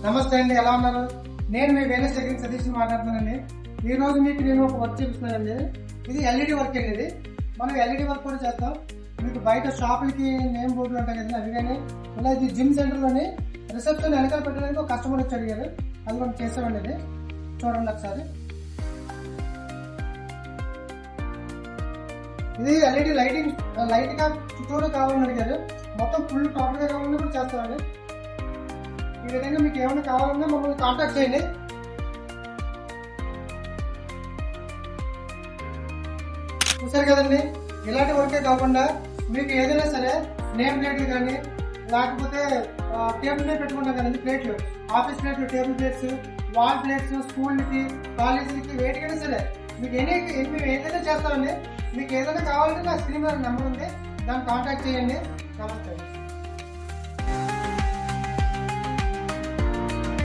నమస్తే అండి, ఎలా ఉన్నారు? నేను మీ వేణస్ దగ్గర సతీష్ మాట్లాడుతున్నానండి. ఈ రోజు మీకు నేను ఒక వర్క్ చూపిస్తున్నానండి. ఇది ఎల్ఈడి వర్క్ అండి. ఇది మనం ఎల్ఈడి వర్క్ కూడా చేస్తాం. మీకు బయట షాపులకి నేమ్ బోర్డులు ఉంటాయి కదా, అవి కానీ ఇలా ఇది జిమ్ సెంటర్లోని రిసెప్షన్ వెనకాల పెట్టడానికి ఒక కస్టమర్ వచ్చి అడిగారు. అది మనం చేసామండి. ఇది చూడండి ఒకసారి. ఇది ఎల్ఈడి లైటింగ్ లైట్ గా చుట్టూరు కావాలని అడిగారు. మొత్తం ఫుల్ టోటల్ గా కావాలని కూడా చేస్తామండి. ఈ విధంగా మీకు ఏమైనా కావాలన్నా మమ్మల్ని కాంటాక్ట్ చేయండి. చూసారు కదండి, ఇలాంటి వర్కే కాకుండా మీకు ఏదైనా సరే నేమ్ ప్లేట్లు కానీ లేకపోతే టేబుల్ మీద పెట్టుకుంటాం కదండి, ప్లేట్లు, ఆఫీస్ ప్లేట్లు, టేబుల్ ప్లేట్స్, వాల్ ప్లేట్స్, స్కూల్కి, కాలేజీలకి, వేటికైనా సరే మీకు మేము ఏదైనా చేస్తామండి. మీకు ఏదైనా కావాలంటే నా స్క్రీన్ మీద నెంబర్ ఉంది, దాన్ని కాంటాక్ట్ చేయండి. నమస్తే.